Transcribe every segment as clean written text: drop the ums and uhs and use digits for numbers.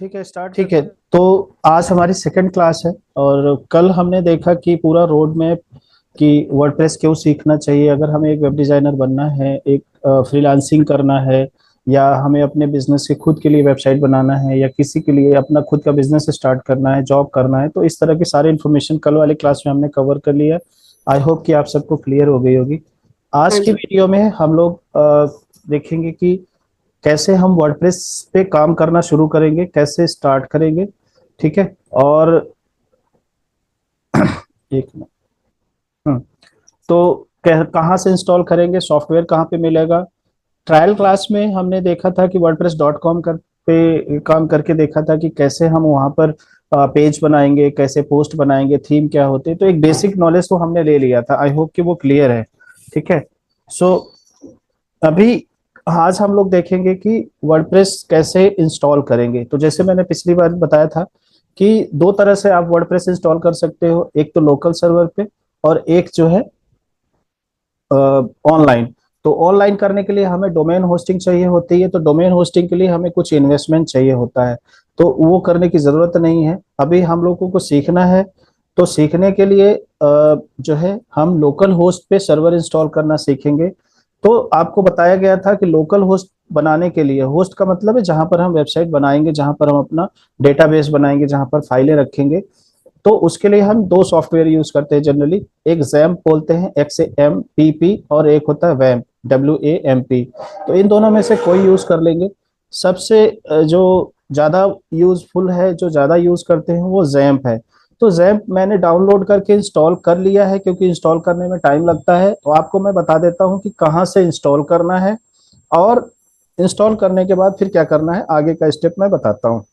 ठीक है, स्टार्ट ठीक है। तो आज हमारी सेकंड क्लास है और कल हमने देखा कि पूरा रोड मैप कि वर्डप्रेस क्यों सीखना चाहिए अगर हमें एक वेब डिजाइनर बनना है, एक फ्रीलांसिंग करना है, या हमें अपने बिजनेस के खुद के लिए वेबसाइट बनाना है, या किसी के लिए अपना खुद का बिजनेस स्टार्ट करना है, जॉब करना है। तो इस तरह की सारी इन्फॉर्मेशन कल वाली क्लास में हमने कवर कर लिया। आई होप कि आप सबको क्लियर हो गई होगी। आज हाँ की जी। वीडियो में हम लोग देखेंगे कि कैसे हम वर्डप्रेस पे काम करना शुरू करेंगे, कैसे स्टार्ट करेंगे। ठीक है। और एक मिनट। हम्म, तो कहाँ से इंस्टॉल करेंगे, सॉफ्टवेयर कहाँ पे मिलेगा। ट्रायल क्लास में हमने देखा था कि wordpress.com पे काम करके देखा था कि कैसे हम वहाँ पर पेज बनाएंगे, कैसे पोस्ट बनाएंगे, थीम क्या होते हैं। तो एक बेसिक नॉलेज तो हमने ले लिया था। आई होप कि वो क्लियर है। ठीक है। सो अभी आज हम लोग देखेंगे कि वर्डप्रेस कैसे इंस्टॉल करेंगे। तो जैसे मैंने पिछली बार बताया था कि दो तरह से आप वर्डप्रेस इंस्टॉल कर सकते हो, एक तो लोकल सर्वर पे और एक जो है ऑनलाइन। तो ऑनलाइन करने के लिए हमें डोमेन होस्टिंग चाहिए होती है, तो डोमेन होस्टिंग के लिए हमें कुछ इन्वेस्टमेंट चाहिए होता है। तो वो करने की जरूरत नहीं है, अभी हम लोगों को सीखना है। तो सीखने के लिए जो है हम लोकल होस्ट पे सर्वर इंस्टॉल करना सीखेंगे। तो आपको बताया गया था कि लोकल होस्ट बनाने के लिए, होस्ट का मतलब है जहां पर हम वेबसाइट बनाएंगे, जहां पर हम अपना डेटाबेस बनाएंगे, जहां पर फाइलें रखेंगे। तो उसके लिए हम दो सॉफ्टवेयर यूज करते हैं जनरली। एक जैम्प बोलते हैं, XAMPP, और एक होता है वैम्प, WAMP। तो इन दोनों में से कोई यूज कर लेंगे। सबसे जो ज्यादा यूजफुल है, जो ज्यादा यूज करते हैं, वो जैम्प है। तो जैम्प मैंने डाउनलोड करके इंस्टॉल कर लिया है, क्योंकि इंस्टॉल करने में टाइम लगता है। तो आपको मैं बता देता हूँ कि कहाँ से इंस्टॉल करना है, और इंस्टॉल करने के बाद फिर क्या करना है, आगे का स्टेप मैं बताता हूँ।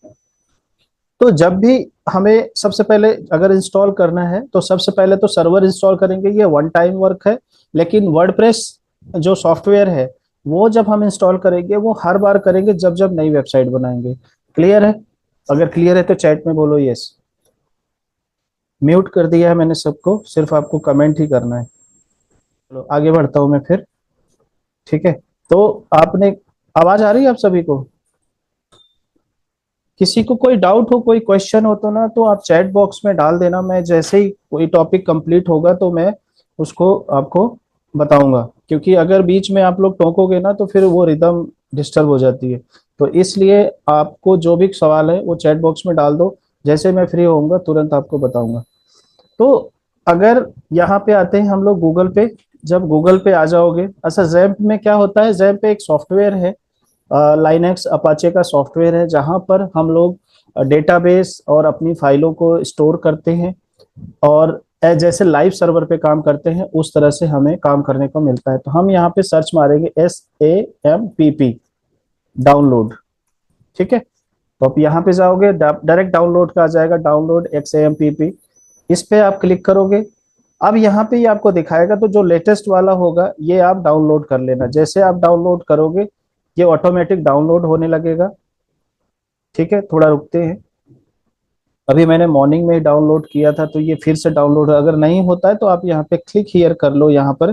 तो जब भी हमें सबसे पहले अगर इंस्टॉल करना है, तो सबसे पहले तो सर्वर इंस्टॉल करेंगे, ये वन टाइम वर्क है। लेकिन वर्डप्रेस जो सॉफ्टवेयर है, वो जब हम इंस्टॉल करेंगे वो हर बार करेंगे जब जब नई वेबसाइट बनाएंगे। क्लियर है? अगर क्लियर है तो चैट में बोलो यस। म्यूट कर दिया है मैंने सबको, सिर्फ आपको कमेंट ही करना है। चलो आगे बढ़ता हूँ मैं फिर। ठीक है। तो आपने, आवाज आ रही है आप सभी को? किसी को कोई डाउट हो, कोई क्वेश्चन हो, तो ना तो आप चैट बॉक्स में डाल देना। मैं जैसे ही कोई टॉपिक कंप्लीट होगा तो मैं उसको आपको बताऊंगा, क्योंकि अगर बीच में आप लोग टोकोगे ना तो फिर वो रिदम डिस्टर्ब हो जाती है। तो इसलिए आपको जो भी सवाल है वो चैट बॉक्स में डाल दो, जैसे मैं फ्री होऊंगा तुरंत आपको बताऊंगा। तो अगर यहाँ पे आते हैं हम लोग गूगल पे। जब गूगल पे आ जाओगे, अच्छा जैम्प में क्या होता है, जैम्प एक सॉफ्टवेयर है, लाइनेक्स अपाचे का सॉफ्टवेयर है, जहां पर हम लोग डेटाबेस और अपनी फाइलों को स्टोर करते हैं। और जैसे लाइव सर्वर पे काम करते हैं उस तरह से हमें काम करने को मिलता है। तो हम यहाँ पे सर्च मारेंगे SAMPP, डाउनलोड। ठीक है। तो आप यहाँ पे जाओगे, डायरेक्ट डाउनलोड का आ जाएगा, डाउनलोड XAMPP। इस पे आप क्लिक करोगे। अब यहाँ पे ये आपको दिखाएगा, तो जो लेटेस्ट वाला होगा ये आप डाउनलोड कर लेना। जैसे आप डाउनलोड करोगे ये ऑटोमेटिक डाउनलोड होने लगेगा। ठीक है, थोड़ा रुकते हैं। अभी मैंने मॉर्निंग में ही डाउनलोड किया था, तो ये फिर से डाउनलोड, अगर नहीं होता है तो आप यहाँ पे क्लिक हियर कर लो यहाँ पर।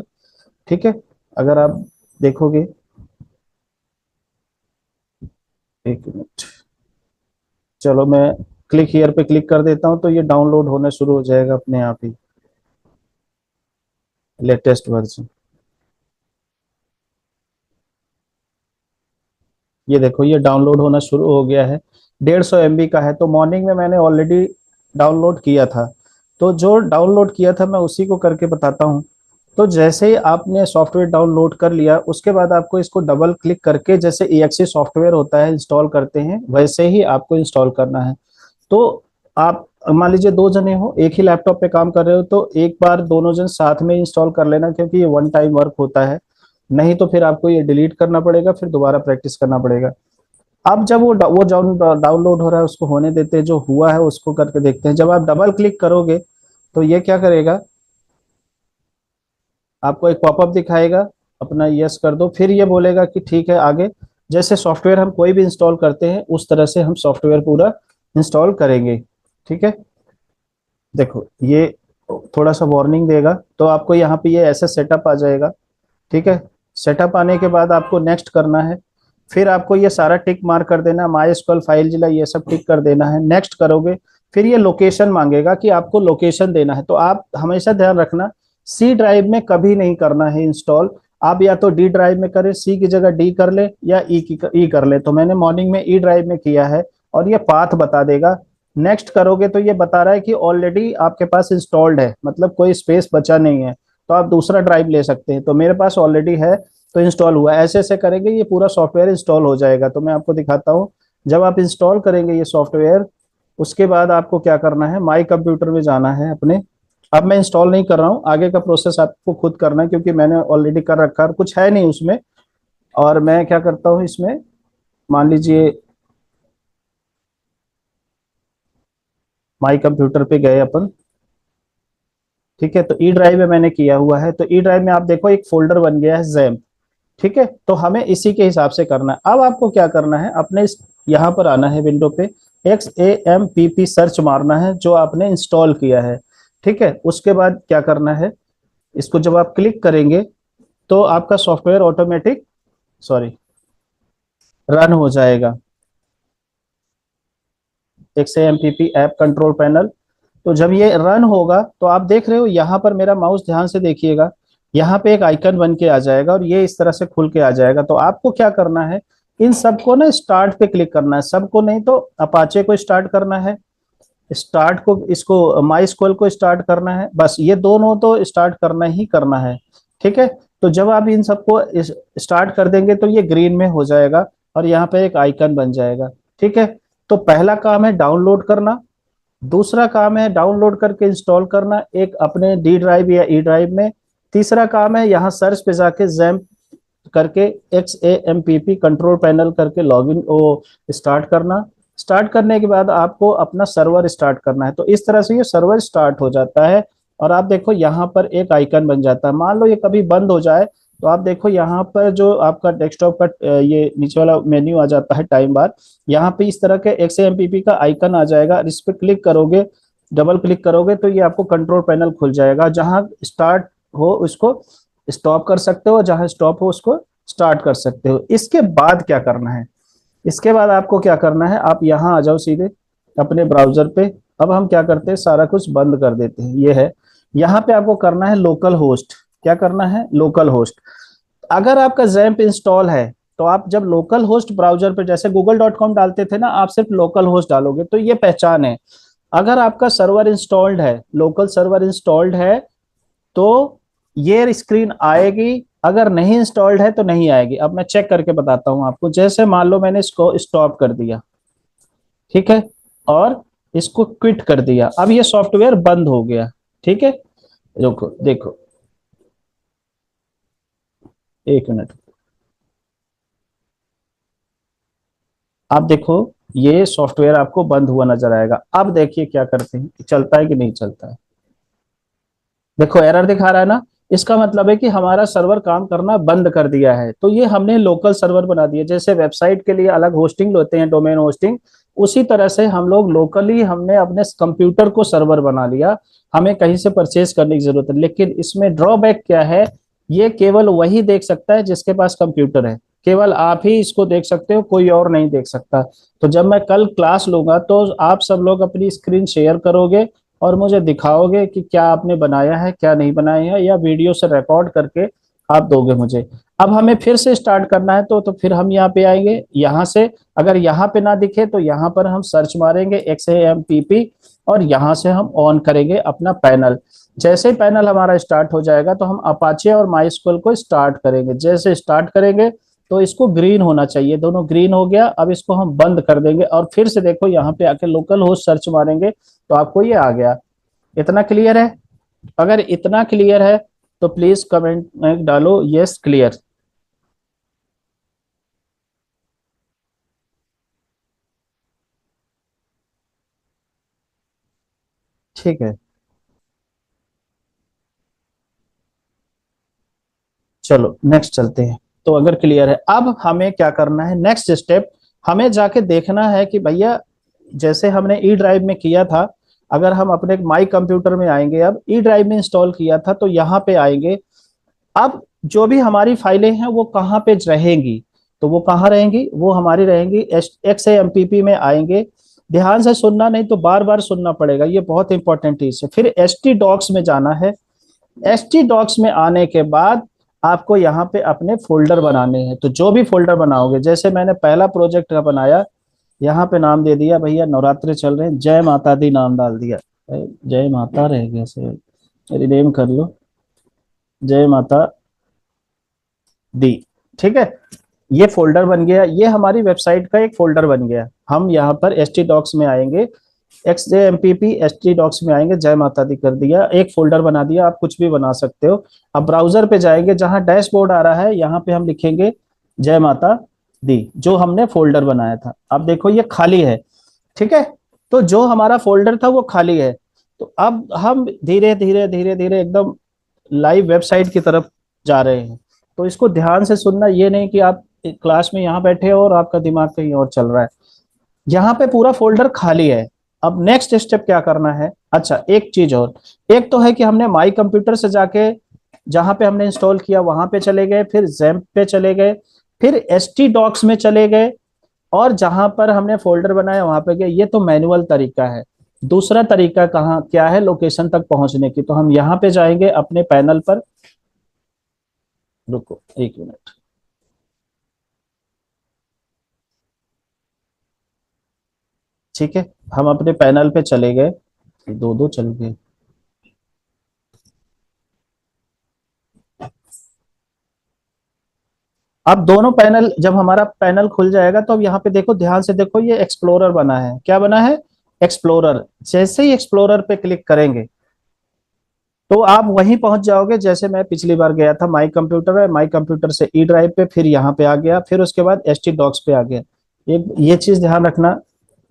ठीक है। अगर आप देखोगे, एक मिनट, चलो मैं क्लिक हियर पे क्लिक कर देता हूँ, तो ये डाउनलोड होना शुरू हो जाएगा अपने आप ही, लेटेस्ट वर्जन। ये देखो ये डाउनलोड होना शुरू हो गया है। 150 MB का है। तो मॉर्निंग में मैंने ऑलरेडी डाउनलोड किया था। तो जो डाउनलोड किया था मैं उसी को करके बताता हूँ। तो जैसे ही आपने सॉफ्टवेयर डाउनलोड कर लिया, उसके बाद आपको इसको डबल क्लिक करके, जैसे EXE सॉफ्टवेयर होता है इंस्टॉल करते हैं, वैसे ही आपको इंस्टॉल करना है। तो आप मान लीजिए दो जने हो, एक ही लैपटॉप पे काम कर रहे हो, तो एक बार दोनों जन साथ में इंस्टॉल कर लेना, क्योंकि ये वन टाइम वर्क होता है। नहीं तो फिर आपको ये डिलीट करना पड़ेगा, फिर दोबारा प्रैक्टिस करना पड़ेगा। अब जब वो डाउनलोड हो रहा है उसको होने देते हैं, जो हुआ है उसको करके देखते हैं। जब आप डबल क्लिक करोगे तो ये क्या करेगा, आपको एक पॉपअप दिखाएगा, अपना यस कर दो, फिर ये बोलेगा कि ठीक है आगे। जैसे सॉफ्टवेयर हम कोई भी इंस्टॉल करते हैं उस तरह से हम सॉफ्टवेयर पूरा इंस्टॉल करेंगे। ठीक है। देखो ये थोड़ा सा वार्निंग देगा, तो आपको यहाँ पे ये ऐसे सेटअप आ जाएगा। ठीक है। सेटअप आने के बाद आपको नेक्स्ट करना है। फिर आपको ये सारा टिक मार्क कर देना, माई एसक्यूएल फाइल जिला ये सब टिक कर देना है, नेक्स्ट करोगे। फिर ये लोकेशन मांगेगा कि आपको लोकेशन देना है, तो आप हमेशा ध्यान रखना सी ड्राइव में कभी नहीं करना है इंस्टॉल। आप या तो डी ड्राइव में करें, सी की जगह डी कर ले या ई कर ले। तो मैंने मॉर्निंग में ई ड्राइव में किया है और ये पाथ बता देगा। नेक्स्ट करोगे तो ये बता रहा है कि ऑलरेडी आपके पास इंस्टॉल्ड है, मतलब कोई स्पेस बचा नहीं है, तो आप दूसरा ड्राइव ले सकते हैं। तो मेरे पास ऑलरेडी है तो इंस्टॉल हुआ। ऐसे ऐसे करेंगे ये पूरा सॉफ्टवेयर इंस्टॉल हो जाएगा। तो मैं आपको दिखाता हूँ, जब आप इंस्टॉल करेंगे ये सॉफ्टवेयर, उसके बाद आपको क्या करना है, माई कंप्यूटर में जाना है अपने। अब मैं इंस्टॉल नहीं कर रहा हूँ, आगे का प्रोसेस आपको खुद करना है क्योंकि मैंने ऑलरेडी कर रखा है, कुछ है नहीं उसमें। और मैं क्या करता हूँ इसमें, मान लीजिए माई कंप्यूटर पे गए अपन, ठीक है। तो ई ड्राइव में मैंने किया हुआ है, तो ई ड्राइव में आप देखो एक फोल्डर बन गया है जैम्प, ठीक है। तो हमें इसी के हिसाब से करना है। अब आपको क्या करना है, अपने इस यहाँ पर आना है विंडो पे, XAMPP सर्च मारना है जो आपने इंस्टॉल किया है, ठीक है। उसके बाद क्या करना है, इसको जब आप क्लिक करेंगे तो आपका सॉफ्टवेयर ऑटोमेटिक सॉरी रन हो जाएगा। XAMPP app control panel. तो जब ये रन होगा तो आप देख रहे हो यहाँ पर, मेरा माउस ध्यान से देखिएगा, यहाँ पे एक आइकन बन के आ जाएगा और ये इस तरह से खुल के आ जाएगा। तो आपको क्या करना है, इन सबको ना स्टार्ट पे क्लिक करना है, सबको नहीं तो अपाचे को स्टार्ट करना है, स्टार्ट को, इसको माई स्क्वेल को स्टार्ट करना है, बस ये दोनों तो स्टार्ट करना ही करना है, ठीक है। तो जब आप इन सबको स्टार्ट कर देंगे तो ये ग्रीन में हो जाएगा और यहाँ पे एक आइकन बन जाएगा, ठीक है। तो पहला काम है डाउनलोड करना, दूसरा काम है डाउनलोड करके इंस्टॉल करना एक अपने डी ड्राइव या ई ड्राइव में, तीसरा काम है यहाँ सर्च पे जाके जैम्प करके XAMPP कंट्रोल पैनल करके लॉगिन वो स्टार्ट करना। स्टार्ट करने के बाद आपको अपना सर्वर स्टार्ट करना है। तो इस तरह से ये सर्वर स्टार्ट हो जाता है और आप देखो यहाँ पर एक आइकन बन जाता है। मान लो ये कभी बंद हो जाए तो आप देखो यहाँ पर जो आपका डेस्कटॉप का ये नीचे वाला मेन्यू आ जाता है टाइम बार, यहाँ पे इस तरह के XAMPP का आइकन आ जाएगा। इस पर क्लिक करोगे, डबल क्लिक करोगे तो ये आपको कंट्रोल पैनल खुल जाएगा। जहां स्टार्ट हो उसको स्टॉप कर सकते हो, जहां स्टॉप हो उसको स्टार्ट कर सकते हो। इसके बाद क्या करना है, इसके बाद आपको क्या करना है, आप यहाँ आ जाओ सीधे अपने ब्राउजर पे। अब हम क्या करते हैं, सारा कुछ बंद कर देते हैं। ये है, यहाँ पे आपको करना है लोकल होस्ट। क्या करना है, लोकल होस्ट। अगर आपका जैम्प इंस्टॉल है तो आप जब लोकल होस्ट ब्राउजर पे जैसे google.com डालते थे ना, आप सिर्फ लोकल होस्ट डालोगे तो ये पहचान है। अगर आपका सर्वर इंस्टॉल्ड है, लोकल सर्वर इंस्टॉल्ड है, तो ये स्क्रीन आएगी। अगर नहीं इंस्टॉल्ड है तो नहीं आएगी। अब मैं चेक करके बताता हूं आपको। जैसे मान लो मैंने इसको स्टॉप कर दिया, ठीक है, और इसको क्विट कर दिया, अब ये सॉफ्टवेयर बंद हो गया, ठीक है। रुको देखो, एक मिनट, आप देखो ये सॉफ्टवेयर आपको बंद हुआ नजर आएगा। अब देखिए क्या करते हैं, चलता है कि नहीं चलता है। देखो एरर दिखा रहा है ना, इसका मतलब है कि हमारा सर्वर काम करना बंद कर दिया है। तो ये हमने लोकल सर्वर बना दिया। जैसे वेबसाइट के लिए अलग होस्टिंग होते हैं, डोमेन होस्टिंग, उसी तरह से हम लोग लोकली हमने अपने कंप्यूटर को सर्वर बना लिया। हमें कहीं से परचेज करने की जरूरत है। लेकिन इसमें ड्रॉबैक क्या है, ये केवल वही देख सकता है जिसके पास कंप्यूटर है। केवल आप ही इसको देख सकते हो, कोई और नहीं देख सकता। तो जब मैं कल क्लास लूंगा तो आप सब लोग अपनी स्क्रीन शेयर करोगे और मुझे दिखाओगे कि क्या आपने बनाया है क्या नहीं बनाया है, या वीडियो से रिकॉर्ड करके आप दोगे मुझे। अब हमें फिर से स्टार्ट करना है तो फिर हम यहाँ पे आएंगे, यहाँ से अगर यहाँ पे ना दिखे तो यहाँ पर हम सर्च मारेंगे XAMPP और यहाँ से हम ऑन करेंगे अपना पैनल। जैसे ही पैनल हमारा स्टार्ट हो जाएगा तो हम अपाचे और माइस्क्वेल को स्टार्ट करेंगे। जैसे स्टार्ट करेंगे तो इसको ग्रीन होना चाहिए, दोनों ग्रीन हो गया। अब इसको हम बंद कर देंगे और फिर से देखो यहाँ पे आके लोकल होस्ट सर्च मारेंगे तो आपको ये आ गया। इतना क्लियर है? अगर इतना क्लियर है तो प्लीज कमेंट में डालो यस क्लियर। ठीक है, चलो नेक्स्ट चलते हैं। तो अगर क्लियर है, अब हमें क्या करना है, नेक्स्ट स्टेप हमें जाके देखना है कि भैया जैसे हमने ई ड्राइव में किया था, अगर हम अपने माई कंप्यूटर में आएंगे, अब ई ड्राइव में इंस्टॉल किया था तो यहाँ पे आएंगे। अब जो भी हमारी फाइलें हैं वो कहाँ पे रहेंगी, तो वो कहाँ रहेंगी, वो हमारी रहेंगी XAMPP में आएंगे। ध्यान से सुनना, नहीं तो बार बार सुनना पड़ेगा, ये बहुत इंपॉर्टेंट चीज है। फिर htdocs में जाना है। htdocs में आने के बाद आपको यहाँ पे अपने फोल्डर बनाने हैं। तो जो भी फोल्डर बनाओगे, जैसे मैंने पहला प्रोजेक्ट का बनाया, यहाँ पे नाम दे दिया भैया, नवरात्रि चल रहे हैं, जय माता दी नाम डाल दिया। जय माता रह गया से, रिनेम कर लो, जय माता दी। ठीक है, ये फोल्डर बन गया, ये हमारी वेबसाइट का एक फोल्डर बन गया। हम यहाँ पर htdocs में आएंगे, XAMPP htdocs में आएंगे, जय माता दी कर दिया, एक फोल्डर बना दिया। आप कुछ भी बना सकते हो। अब ब्राउजर पे जाएंगे, जहां डैशबोर्ड आ रहा है यहाँ पे हम लिखेंगे जय माता दी, जो हमने फोल्डर बनाया था। अब देखो ये खाली है। ठीक है, तो जो हमारा फोल्डर था वो खाली है। तो अब हम धीरे धीरे धीरे धीरे एकदम लाइव वेबसाइट की तरफ जा रहे हैं। तो इसको ध्यान से सुनना, ये नहीं कि आप क्लास में यहाँ बैठे हो और आपका दिमाग कहीं और चल रहा है। यहाँ पे पूरा फोल्डर खाली है। अब नेक्स्ट स्टेप क्या करना है, अच्छा एक चीज और, एक तो है कि हमने माई कंप्यूटर से जाके जहां पे हमने इंस्टॉल किया वहां पे चले गए, फिर जैम्प पे चले गए, फिर htdocs में चले गए, और जहां पर हमने फोल्डर बनाया वहां पे गए। ये तो मैनुअल तरीका है। दूसरा तरीका कहाँ क्या है, लोकेशन तक पहुंचने की। तो हम यहाँ पे जाएंगे अपने पैनल पर, रुको एक मिनट। ठीक है, हम अपने पैनल पे चले गए, दो दो चल गए। अब दोनों पैनल, जब हमारा पैनल खुल जाएगा तो अब यहाँ पे देखो, ध्यान से देखो, ये एक्सप्लोरर बना है। क्या बना है, एक्सप्लोरर। जैसे ही एक्सप्लोरर पे क्लिक करेंगे तो आप वहीं पहुंच जाओगे, जैसे मैं पिछली बार गया था। माई कंप्यूटर है, माई कंप्यूटर से ई ड्राइव पे, फिर यहाँ पे आ गया, फिर उसके बाद htdocs पे आ गया। एक ये चीज ध्यान रखना,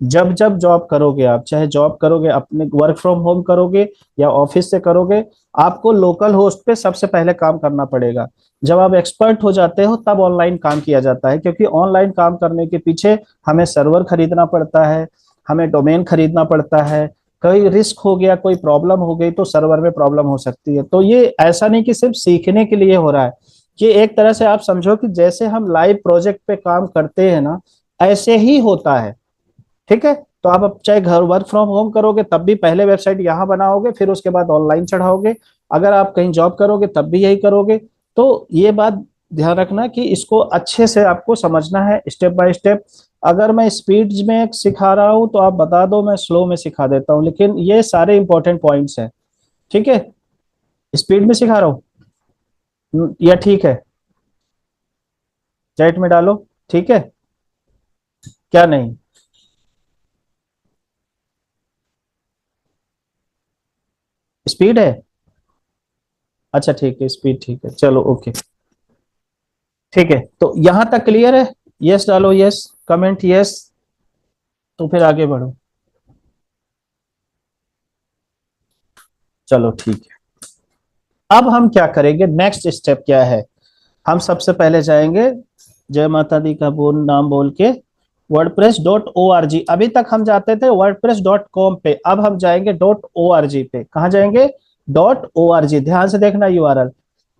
जब जब जॉब करोगे आप, चाहे जॉब करोगे अपने वर्क फ्रॉम होम करोगे या ऑफिस से करोगे, आपको लोकल होस्ट पे सबसे पहले काम करना पड़ेगा। जब आप एक्सपर्ट हो जाते हो तब ऑनलाइन काम किया जाता है, क्योंकि ऑनलाइन काम करने के पीछे हमें सर्वर खरीदना पड़ता है, हमें डोमेन खरीदना पड़ता है। कोई रिस्क हो गया, कोई प्रॉब्लम हो गई तो सर्वर में प्रॉब्लम हो सकती है। तो ये ऐसा नहीं कि सिर्फ सीखने के लिए हो रहा है, ये एक तरह से आप समझो कि जैसे हम लाइव प्रोजेक्ट पे काम करते हैं ना, ऐसे ही होता है। ठीक है, तो आप अब चाहे घर वर्क फ्रॉम होम करोगे तब भी पहले वेबसाइट यहाँ बनाओगे, फिर उसके बाद ऑनलाइन चढ़ाओगे। अगर आप कहीं जॉब करोगे तब भी यही करोगे। तो ये बात ध्यान रखना कि इसको अच्छे से आपको समझना है, स्टेप बाय स्टेप। अगर मैं स्पीड में सिखा रहा हूँ तो आप बता दो, मैं स्लो में सिखा देता हूँ, लेकिन ये सारे इंपॉर्टेंट पॉइंट्स हैं। ठीक है, स्पीड में सिखा रहा हूँ या ठीक है, चैट में डालो। ठीक है, क्या नहीं, स्पीड है, अच्छा ठीक है, स्पीड ठीक है, चलो ओके। ठीक है, तो यहां तक क्लियर है। यस डालो, यस कमेंट यस, तो फिर आगे बढ़ो। चलो ठीक है, अब हम क्या करेंगे, नेक्स्ट स्टेप क्या है। हम सबसे पहले जाएंगे, जय माता दी का बोल नाम बोल के, wordpress.org। अभी तक हम जाते थे wordpress.com पे, अब हम जाएंगे .org पे। कहाँ जाएंगे, .org। ध्यान से देखना यूआरएल,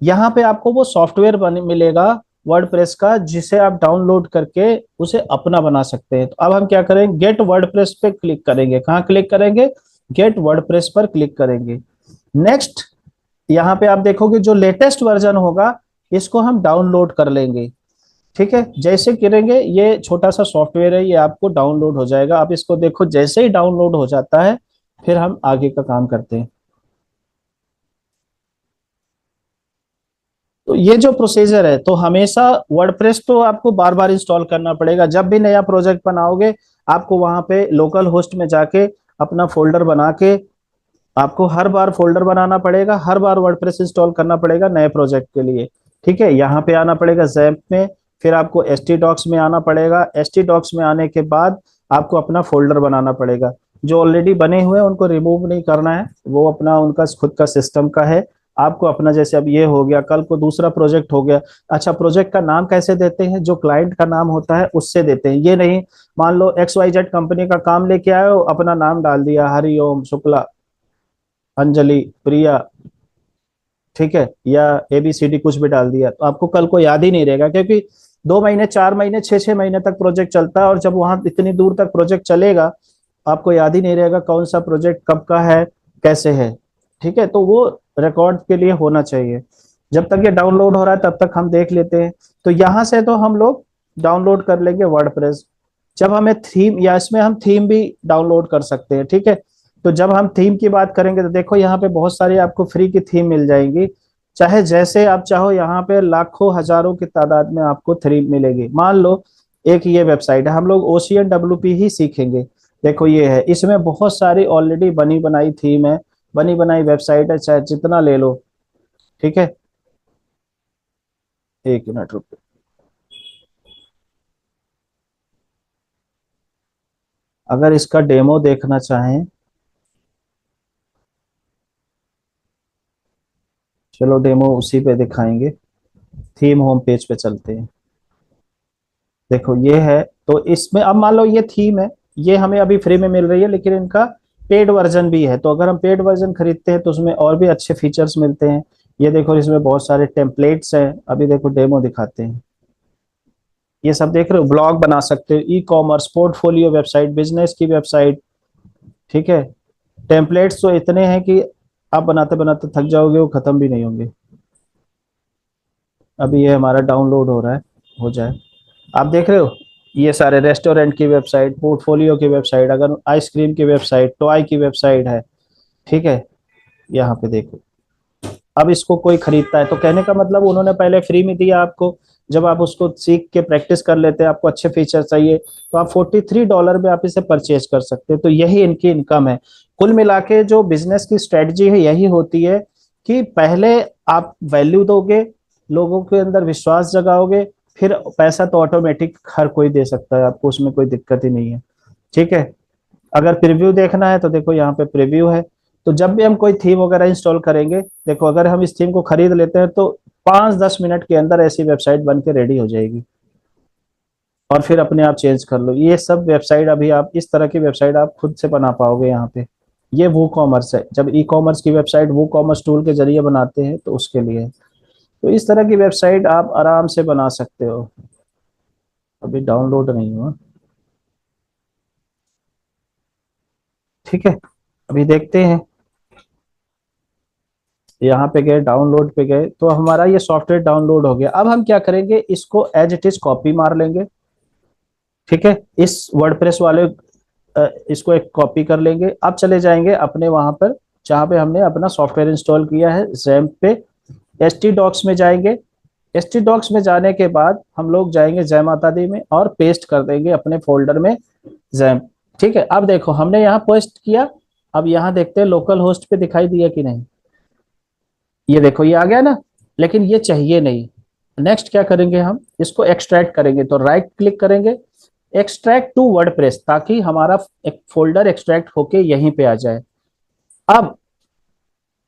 यहाँ पे आपको वो सॉफ्टवेयर मिलेगा वर्डप्रेस का, जिसे आप डाउनलोड करके उसे अपना बना सकते हैं। तो अब हम क्या करेंगे, गेट वर्डप्रेस पे क्लिक करेंगे। कहाँ क्लिक करेंगे, गेट वर्डप्रेस पर क्लिक करेंगे। नेक्स्ट, यहाँ पे आप देखोगे जो लेटेस्ट वर्जन होगा इसको हम डाउनलोड कर लेंगे। ठीक है, जैसे करेंगे, ये छोटा सा सॉफ्टवेयर है, ये आपको डाउनलोड हो जाएगा। आप इसको देखो, जैसे ही डाउनलोड हो जाता है फिर हम आगे का काम करते हैं। तो ये जो प्रोसीजर है, तो हमेशा वर्डप्रेस तो आपको बार बार इंस्टॉल करना पड़ेगा। जब भी नया प्रोजेक्ट बनाओगे आपको वहां पे लोकल होस्ट में जाके अपना फोल्डर बना के, आपको हर बार फोल्डर बनाना पड़ेगा, हर बार वर्डप्रेस इंस्टॉल करना पड़ेगा नए प्रोजेक्ट के लिए। ठीक है, यहाँ पे आना पड़ेगा जैम्प में, फिर आपको htdocs में आना पड़ेगा। htdocs में आने के बाद आपको अपना फोल्डर बनाना पड़ेगा। जो ऑलरेडी बने हुए हैं उनको रिमूव नहीं करना है, वो अपना उनका खुद का सिस्टम का है। आपको अपना, जैसे अब ये हो गया, कल को दूसरा प्रोजेक्ट हो गया। अच्छा, प्रोजेक्ट का नाम कैसे देते हैं, जो क्लाइंट का नाम होता है उससे देते हैं। ये नहीं, मान लो XYZ कंपनी का काम लेके आए हो, अपना नाम डाल दिया हरिओम शुक्ला, अंजलि, प्रिया, ठीक है, या ABCD कुछ भी डाल दिया, तो आपको कल को याद ही नहीं रहेगा। क्योंकि 2 महीने, 4 महीने, 6 6 महीने तक प्रोजेक्ट चलता है, और जब वहां इतनी दूर तक प्रोजेक्ट चलेगा, आपको याद ही नहीं रहेगा कौन सा प्रोजेक्ट कब का है, कैसे है। ठीक है, तो वो रिकॉर्ड के लिए होना चाहिए। जब तक ये डाउनलोड हो रहा है तब तक हम देख लेते हैं। तो यहाँ से तो हम लोग डाउनलोड कर लेंगे वर्डप्रेस। जब हमें थीम, या इसमें हम थीम भी डाउनलोड कर सकते हैं, ठीक है। तो जब हम थीम की बात करेंगे तो देखो यहाँ पे बहुत सारी आपको फ्री की थीम मिल जाएंगी। चाहे जैसे आप चाहो, यहाँ पे लाखों हजारों की तादाद में आपको थीम मिलेगी। मान लो एक ये वेबसाइट है, हम लोग OCNWP ही सीखेंगे। देखो ये है, इसमें बहुत सारी ऑलरेडी बनी बनाई थीम है, बनी बनाई वेबसाइट है, चाहे जितना ले लो। ठीक है, 1 मिनट रुको। अगर इसका डेमो देखना चाहें, चलो डेमो उसी पे दिखाएंगे। थीम होम पेज पे चलते हैं। देखो ये है, तो इसमें अब मान लो ये थीम है, ये हमें अभी फ्री में मिल रही है, लेकिन इनका पेड वर्जन भी है। तो अगर हम पेड वर्जन खरीदते हैं तो उसमें और भी अच्छे फीचर्स मिलते हैं। ये देखो, इसमें बहुत सारे टेम्पलेट्स हैं। अभी देखो डेमो दिखाते हैं। ये सब देख रहे हो, ब्लॉग बना सकते हो, e commerce, portfolio website, business की वेबसाइट। ठीक है, टेम्पलेट्स तो इतने हैं कि आप बनाते बनाते थक जाओगे, वो खत्म भी नहीं होंगे। अभी ये हमारा डाउनलोड हो रहा है, हो जाए। आप देख रहे हो, ये सारे रेस्टोरेंट की वेबसाइट, पोर्टफोलियो की वेबसाइट, अगर आइसक्रीम की वेबसाइट, टॉय की वेबसाइट है। ठीक है, यहाँ पे देखो। अब इसको कोई खरीदता है तो कहने का मतलब उन्होंने पहले फ्री में दिया आपको। जब आप उसको सीख के प्रैक्टिस कर लेते हैं, आपको अच्छे फीचर चाहिए, तो आप $43 में आप इसे परचेज कर सकते हैं। तो यही इनकी इनकम है। कुल मिला के जो बिजनेस की स्ट्रेटजी है यही होती है कि पहले आप वैल्यू दोगे, लोगों के अंदर विश्वास जगाओगे, फिर पैसा तो ऑटोमेटिक हर कोई दे सकता है आपको, उसमें कोई दिक्कत ही नहीं है। ठीक है, अगर प्रीव्यू देखना है तो देखो यहाँ पे प्रीव्यू है। तो जब भी हम कोई थीम वगैरह इंस्टॉल करेंगे, देखो अगर हम इस थीम को खरीद लेते हैं तो 5 10 मिनट के अंदर ऐसी वेबसाइट बन के रेडी हो जाएगी, और फिर अपने आप चेंज कर लो। ये सब वेबसाइट अभी आप, इस तरह की वेबसाइट आप खुद से बना पाओगे यहाँ पे। ये वो कॉमर्स है, जब ई कॉमर्स की वेबसाइट वो कॉमर्स टूल के जरिए बनाते हैं तो उसके लिए। तो इस तरह की वेबसाइट आप आराम से बना सकते हो। अभी डाउनलोड नहीं हुआ। ठीक है, अभी देखते हैं। यहाँ पे गए, डाउनलोड पे गए, तो हमारा ये सॉफ्टवेयर डाउनलोड हो गया। अब हम क्या करेंगे, इसको एज इट इज कॉपी मार लेंगे। ठीक है, इस वर्डप्रेस वाले इसको एक कॉपी कर लेंगे। अब चले जाएंगे अपने वहां पर जहाँ पे हमने अपना सॉफ्टवेयर इंस्टॉल किया है, जैम्प पे। htdocs में जाएंगे। htdocs में जाने के बाद हम लोग जाएंगे जय माता दी में, और पेस्ट कर देंगे अपने फोल्डर में जैम्प। ठीक है, अब देखो हमने यहाँ पोस्ट किया। अब यहाँ देखते हैं लोकल होस्ट पे दिखाई दिया कि नहीं। ये देखो ये आ गया ना, लेकिन ये चाहिए नहीं। नेक्स्ट क्या करेंगे, हम इसको एक्सट्रैक्ट करेंगे। तो राइट क्लिक करेंगे, एक्सट्रैक्ट टू वर्डप्रेस, ताकि हमारा एक फोल्डर एक्सट्रैक्ट होके यहीं पे आ जाए। अब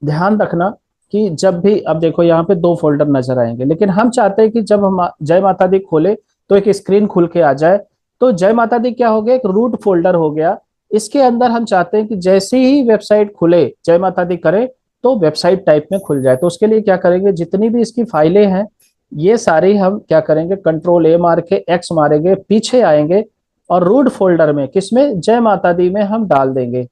ध्यान रखना कि जब भी, अब देखो यहाँ पे 2 फोल्डर नजर आएंगे, लेकिन हम चाहते हैं कि जब हम जय माता दी खोले तो एक स्क्रीन खुल के आ जाए। तो जय माता दी क्या हो गया, एक रूट फोल्डर हो गया। इसके अंदर हम चाहते हैं कि जैसे ही वेबसाइट खुले, जय माता दी करे, तो वेबसाइट टाइप में खुल जाए। तो उसके लिए क्या करेंगे, जितनी भी इसकी फाइलें हैं ये सारी हम क्या करेंगे, कंट्रोल A मार के X मारेंगे, पीछे आएंगे, और रूट फोल्डर में, किसमें, जय माता दी में हम डाल देंगे।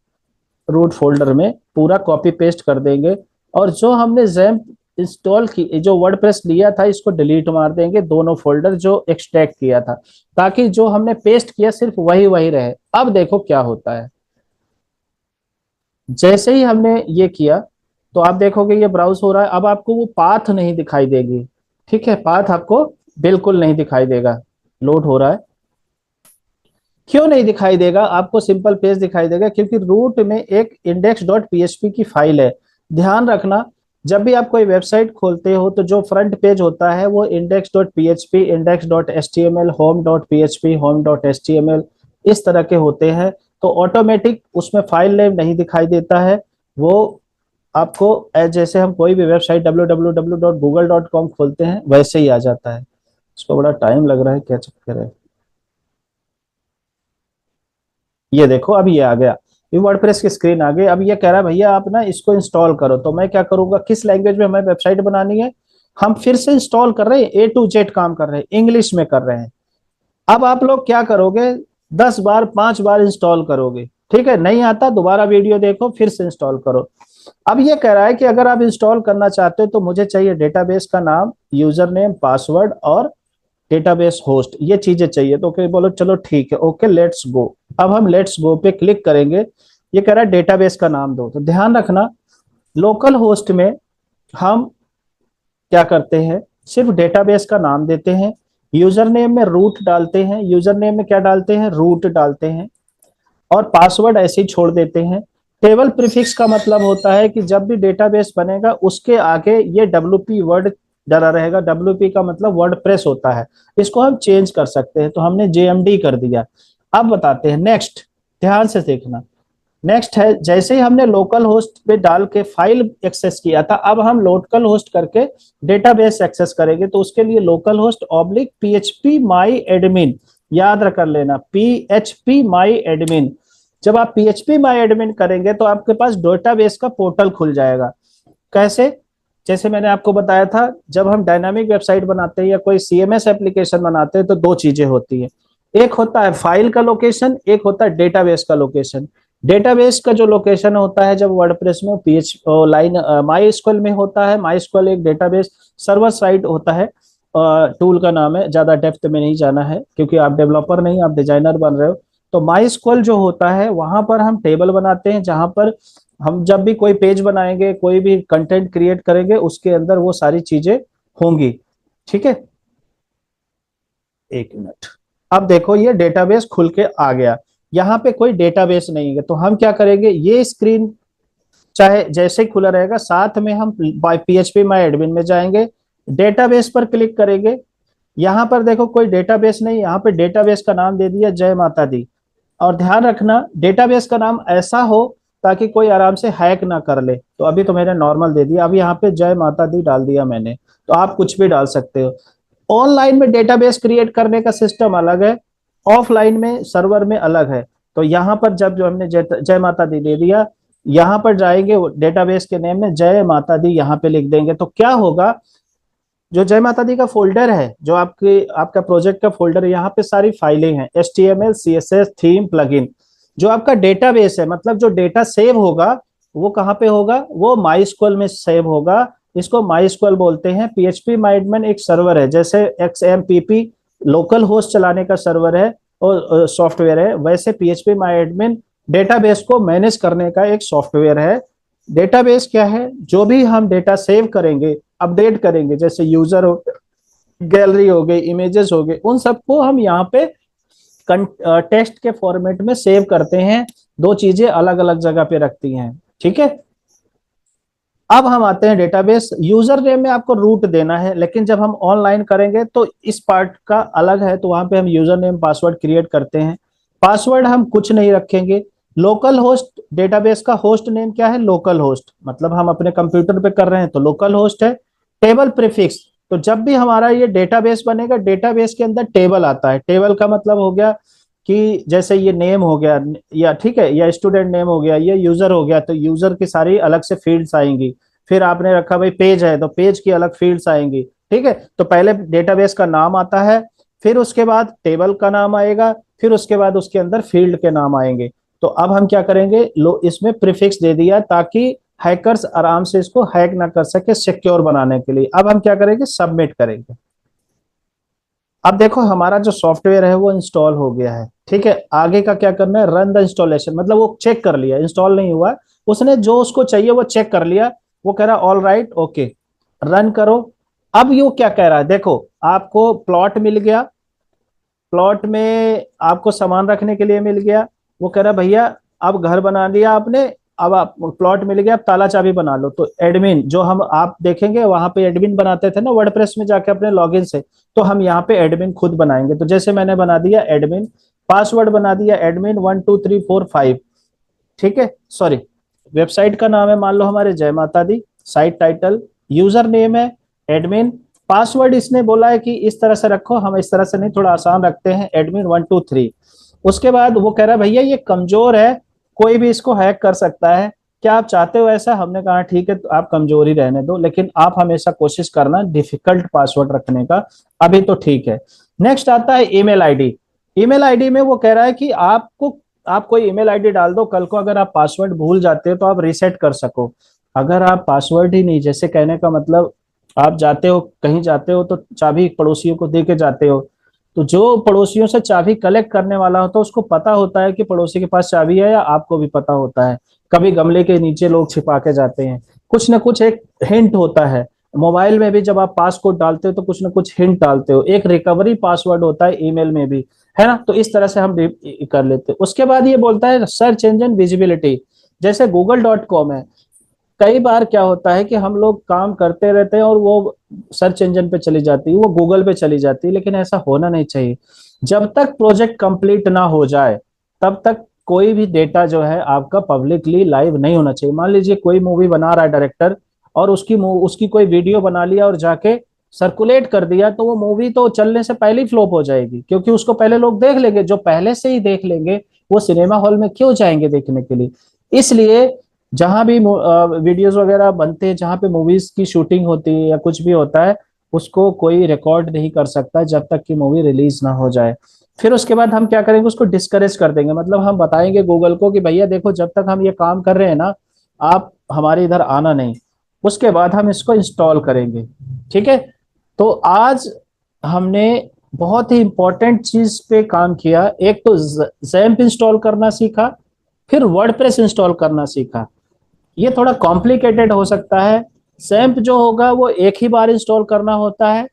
रूट फोल्डर में पूरा कॉपी पेस्ट कर देंगे। और जो हमने जैम्प इंस्टॉल की, जो वर्डप्रेस लिया था, इसको डिलीट मार देंगे, दोनों फोल्डर जो एक्सट्रैक्ट किया था, ताकि जो हमने पेस्ट किया सिर्फ वही वही रहे। अब देखो क्या होता है, जैसे ही हमने ये किया तो आप देखोगे ये ब्राउज हो रहा है। अब आपको वो पाथ नहीं दिखाई देगी। ठीक है, पाथ आपको बिल्कुल नहीं दिखाई देगा। लोड हो रहा है। क्यों नहीं दिखाई देगा, आपको सिंपल पेज दिखाई देगा, क्योंकि रूट में एक index.php की फाइल है। ध्यान रखना, जब भी आप कोई वेबसाइट खोलते हो तो जो फ्रंट पेज होता है वो index.php, index.html, home.php, home.html इस तरह के होते हैं। तो ऑटोमेटिक उसमें फाइल नेम नहीं दिखाई देता है। वो आपको जैसे हम कोई भी वेबसाइट www.google.com खोलते हैं वैसे ही आ जाता है। इसको बड़ा टाइम लग रहा है, क्या चक्कर है। ये देखो अब ये आ गया, ये वर्डप्रेस की स्क्रीन आ गई। अब ये कह रहा है भैया आप ना इसको इंस्टॉल करो। तो मैं क्या करूंगा, किस लैंग्वेज में हमें वेबसाइट बनानी है, हम फिर से इंस्टॉल कर रहे हैं, ए टू जेड काम कर रहे हैं, इंग्लिश में कर रहे हैं। अब आप लोग क्या करोगे, 10 बार 5 बार इंस्टॉल करोगे, ठीक है, नहीं आता दोबारा वीडियो देखो फिर से इंस्टॉल करो। अब ये कह रहा है कि अगर आप इंस्टॉल करना चाहते हो तो मुझे चाहिए डेटाबेस का नाम, यूजर नेम, पासवर्ड और डेटाबेस होस्ट, ये चीजें चाहिए। तो ओके बोलो, चलो ठीक है, ओके लेट्स गो। अब हम लेट्स गो पे क्लिक करेंगे। ये कह रहा है डेटाबेस का नाम दो, तो ध्यान रखना लोकल होस्ट में हम क्या करते हैं, सिर्फ डेटाबेस का नाम देते हैं, यूजर नेम में रूट डालते हैं, यूजर नेम में क्या डालते हैं, रूट डालते हैं, और पासवर्ड ऐसे ही छोड़ देते हैं। टेबल प्रीफिक्स का मतलब होता है कि जब भी डेटाबेस बनेगा उसके आगे ये WP वर्ड डला रहेगा। WP का मतलब वर्डप्रेस होता है, इसको हम चेंज कर सकते हैं, तो हमने JMD कर दिया। अब बताते हैं नेक्स्ट, ध्यान से देखना। नेक्स्ट है, जैसे ही हमने लोकल होस्ट पे डाल के फाइल एक्सेस किया था, अब हम लोकल होस्ट करके डेटाबेस एक्सेस करेंगे, तो उसके लिए लोकल होस्ट ऑब्लिक PHP माई एडमिन, याद रख लेना PHP माई एडमिन। जब आप PHP माई एडमिन करेंगे तो आपके पास डेटाबेस का पोर्टल खुल जाएगा। कैसे, जैसे मैंने आपको बताया था, जब हम डायनामिक वेबसाइट बनाते हैं या कोई CMS एप्लीकेशन बनाते हैं तो दो चीजें होती है, एक होता है फाइल का लोकेशन, एक होता है डेटाबेस का लोकेशन। डेटाबेस का जो लोकेशन होता है जब वर्डप्रेस में पीएच लाइन MySQL में होता है, MySQL एक डेटाबेस सर्वर साइड होता है, टूल का नाम है, ज्यादा डेप्थ में नहीं जाना है क्योंकि आप डेवलपर नहीं, आप डिजाइनर बन रहे हो। तो MySQL जो होता है वहां पर हम टेबल बनाते हैं, जहां पर हम जब भी कोई पेज बनाएंगे, कोई भी कंटेंट क्रिएट करेंगे, उसके अंदर वो सारी चीजें होंगी। ठीक है, एक मिनट। अब देखो ये डेटाबेस खुल के आ गया, यहाँ पे कोई डेटाबेस नहीं है, तो हम क्या करेंगे, ये स्क्रीन चाहे जैसे ही खुला रहेगा, साथ में हम बाय PHP माई एडमिन में जाएंगे, डेटाबेस पर क्लिक करेंगे। यहाँ पर देखो कोई डेटाबेस नहीं, यहाँ पे डेटाबेस का नाम दे दिया जय माता दी। और ध्यान रखना डेटाबेस का नाम ऐसा हो ताकि कोई आराम से हैक ना कर ले। तो अभी तो मैंने नॉर्मल दे दिया, अब यहाँ पे जय माता दी डाल दिया मैंने, तो आप कुछ भी डाल सकते हो। ऑनलाइन में डेटाबेस क्रिएट करने का सिस्टम अलग है, ऑफलाइन में सर्वर में अलग है। तो यहाँ पर जब जो हमने जय माता दी दे दिया, यहाँ पर जाएंगे डेटाबेस के नेम में जय माता दी यहाँ पे लिख देंगे, तो क्या होगा, जो जय माता दी का फोल्डर है, जो आपके आपका प्रोजेक्ट का फोल्डर है, यहाँ पे सारी फाइलें हैं, HTML CSS थीम प्लगइन। जो आपका डेटाबेस है, मतलब जो डेटा सेव होगा वो कहाँ पे होगा, वो MySQL में सेव होगा। इसको MySQL बोलते हैं। PHP माइडमन एक सर्वर है, जैसे XMPP लोकल होस्ट चलाने का सर्वर है और सॉफ्टवेयर है, वैसे PHP माइडमन डेटाबेस को मैनेज करने का एक सॉफ्टवेयर है। डेटाबेस क्या है, जो भी हम डेटा सेव करेंगे, अपडेट करेंगे, जैसे यूजर हो, गैलरी हो गई, इमेजेस हो गए, उन सबको हम यहाँ पे टेक्स्ट के फॉर्मेट में सेव करते हैं। दो चीजें अलग अलग जगह पे रखती हैं। ठीक है, अब हम आते हैं डेटाबेस। यूजर नेम में आपको रूट देना है, लेकिन जब हम ऑनलाइन करेंगे तो इस पार्ट का अलग है, तो वहां पे हम यूजर नेम पासवर्ड क्रिएट करते हैं। पासवर्ड हम कुछ नहीं रखेंगे। लोकल होस्ट, डेटाबेस का होस्ट नेम क्या है, लोकल होस्ट, मतलब हम अपने कंप्यूटर पे कर रहे हैं तो लोकल होस्ट है। टेबल प्रीफिक्स, तो जब भी हमारा ये डेटाबेस बनेगा, डेटाबेस के अंदर टेबल आता है। टेबल का मतलब हो गया कि जैसे ये नेम हो गया, या ठीक है, या स्टूडेंट नेम हो गया, ये यूजर हो गया, तो यूजर की सारी अलग से फील्ड्स आएंगी। फिर आपने रखा भाई पेज है, तो पेज की अलग फील्ड्स आएंगी। ठीक है, तो पहले डेटाबेस का नाम आता है, फिर उसके बाद टेबल का नाम आएगा, फिर उसके बाद उसके अंदर फील्ड के नाम आएंगे। तो अब हम क्या करेंगे, लो इसमें प्रीफिक्स दे दिया ताकि हैकर्स आराम से इसको हैक ना कर सके, सिक्योर बनाने के लिए। अब हम क्या करेंगे, सबमिट करेंगे। अब देखो हमारा जो सॉफ्टवेयर है वो इंस्टॉल हो गया है। ठीक है, आगे का क्या करना है, रन द इंस्टॉलेशन, मतलब वो चेक कर लिया, इंस्टॉल नहीं हुआ, उसने जो उसको चाहिए वो चेक कर लिया, वो कह रहा ऑल राइट ओके, रन करो। अब ये क्या कह रहा है, देखो आपको प्लॉट मिल गया, प्लॉट में आपको सामान रखने के लिए मिल गया। वो कह रहा भैया अब घर बना लिया आपने, अब आप प्लॉट मिल गया, अब ताला चाबी बना लो। तो एडमिन जो हम आप देखेंगे वहां पे एडमिन बनाते थे ना वर्डप्रेस में जाके अपने लॉगिन से, तो हम यहाँ पे एडमिन खुद बनाएंगे। तो जैसे मैंने बना दिया एडमिन, पासवर्ड बना दिया एडमिन 12345। ठीक है, सॉरी, वेबसाइट का नाम है मान लो हमारे जय माता दी, साइट टाइटल, यूजर नेम है एडमिन, पासवर्ड इसने बोला है कि इस तरह से रखो, हम इस तरह से नहीं, थोड़ा आसान रखते हैं, एडमिन 123। उसके बाद वो कह रहा है भैया ये कमजोर है, कोई भी इसको हैक कर सकता है, क्या आप चाहते हो ऐसा? हमने कहा ठीक है, तो आप कमजोरी रहने दो, लेकिन आप हमेशा कोशिश करना डिफिकल्ट पासवर्ड रखने का। अभी तो ठीक है। नेक्स्ट आता है ईमेल आईडी। ईमेल आईडी में वो कह रहा है कि आपको, आप कोई ईमेल आईडी डाल दो, कल को अगर आप पासवर्ड भूल जाते हो तो आप रीसेट कर सको। अगर आप पासवर्ड ही नहीं, जैसे कहने का मतलब, आप जाते हो कहीं जाते हो तो चाबी पड़ोसियों को दे के जाते हो, तो जो पड़ोसियों से चाबी कलेक्ट करने वाला होता है उसको पता होता है कि पड़ोसी के पास चाबी है, या आपको भी पता होता है। कभी गमले के नीचे लोग छिपा के जाते हैं, कुछ ना कुछ एक हिंट होता है। मोबाइल में भी जब आप पासकोड डालते हो तो कुछ ना कुछ हिंट डालते हो, एक रिकवरी पासवर्ड होता है ईमेल में भी, है ना? तो इस तरह से हम कर लेते हैं। उसके बाद ये बोलता है सर्च इंजन विजिबिलिटी। जैसे गूगल.com है, कई बार क्या होता है कि हम लोग काम करते रहते हैं और वो सर्च इंजन पे चली जाती है, वो गूगल पे चली जाती है, लेकिन ऐसा होना नहीं चाहिए। जब तक प्रोजेक्ट कंप्लीट ना हो जाए तब तक कोई भी डेटा जो है आपका पब्लिकली लाइव नहीं होना चाहिए। मान लीजिए कोई मूवी बना रहा है डायरेक्टर, और उसकी कोई वीडियो बना लिया और जाके सर्कुलेट कर दिया, तो वो मूवी तो चलने से पहले ही फ्लॉप हो जाएगी, क्योंकि उसको पहले लोग देख लेंगे। जो पहले से ही देख लेंगे वो सिनेमा हॉल में क्यों जाएंगे देखने के लिए? इसलिए जहां भी वीडियोस वगैरह बनते हैं, जहां पे मूवीज की शूटिंग होती है या कुछ भी होता है, उसको कोई रिकॉर्ड नहीं कर सकता जब तक कि मूवी रिलीज ना हो जाए। फिर उसके बाद हम क्या करेंगे, उसको डिस्करेज कर देंगे। मतलब हम बताएंगे गूगल को कि भैया देखो, जब तक हम ये काम कर रहे हैं ना, आप हमारे इधर आना नहीं। उसके बाद हम इसको इंस्टॉल करेंगे। ठीक है। तो आज हमने बहुत ही इंपॉर्टेंट चीज पे काम किया। एक तो जैम्प इंस्टॉल करना सीखा, फिर वर्डप्रेस इंस्टॉल करना सीखा। ये थोड़ा कॉम्प्लिकेटेड हो सकता है। सैम्प जो होगा वो एक ही बार इंस्टॉल करना होता है,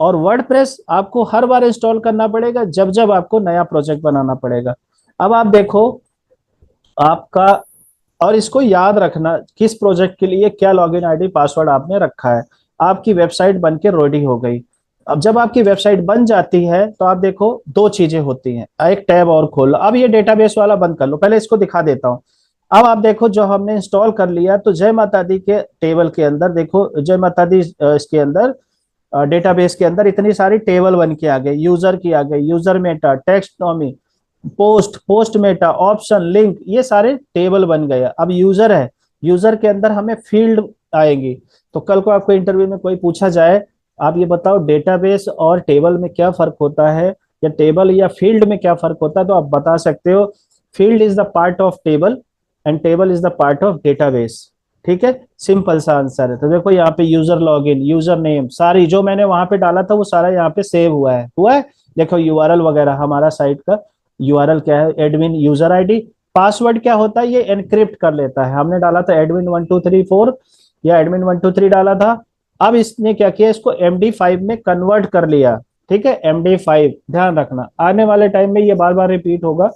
और वर्डप्रेस आपको हर बार इंस्टॉल करना पड़ेगा जब जब आपको नया प्रोजेक्ट बनाना पड़ेगा। अब आप देखो आपका, और इसको याद रखना किस प्रोजेक्ट के लिए क्या लॉगिन आईडी पासवर्ड आपने रखा है। आपकी वेबसाइट बन के रेडी हो गई। अब जब आपकी वेबसाइट बन जाती है तो आप देखो दो चीजें होती हैं। एक टैब और खोल लो। अब ये डेटाबेस वाला बंद कर लो, पहले इसको दिखा देता हूँ। अब आप देखो जो हमने इंस्टॉल कर लिया, तो जय माता दी के टेबल के अंदर देखो, जय माता दी इसके अंदर डेटाबेस के अंदर इतनी सारी टेबल बन के आ गई। यूजर की आ गई, user meta, taxonomy, post meta, option, link, ये सारे टेबल बन गए। अब यूजर है, यूजर के अंदर हमें फील्ड आएंगी। तो कल को आपको इंटरव्यू में कोई पूछा जाए, आप ये बताओ डेटाबेस और टेबल में क्या फर्क होता है, या टेबल या फील्ड में क्या फर्क होता है, तो आप बता सकते हो field is the part of table and table is the part of database. ठीक है, सिंपल सा आंसर है। तो देखो यहाँ पे यूजर लॉगिन, यूजर नेम, सारी जो मैंने वहां पे डाला था वो सारा यहाँ पे सेव हुआ है। देखो यूआरएल वगैरह, हमारा साइट का यूआरएल क्या है, एडमिन यूजर आईडी। पासवर्ड क्या होता है, ये एनक्रिप्ट कर लेता है। हमने डाला था admin1234 या admin123 डाला था। अब इसने क्या किया, इसको MD5 में कन्वर्ट कर लिया। ठीक है, MD5 ध्यान रखना, आने वाले टाइम में ये बार बार रिपीट होगा,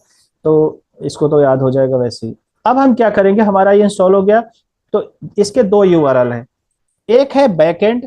तो इसको तो याद हो जाएगा वैसे ही। अब हम क्या करेंगे, हमारा ये इंस्टॉल हो गया, तो इसके दो यूआरएल हैं। एक है बैकएंड,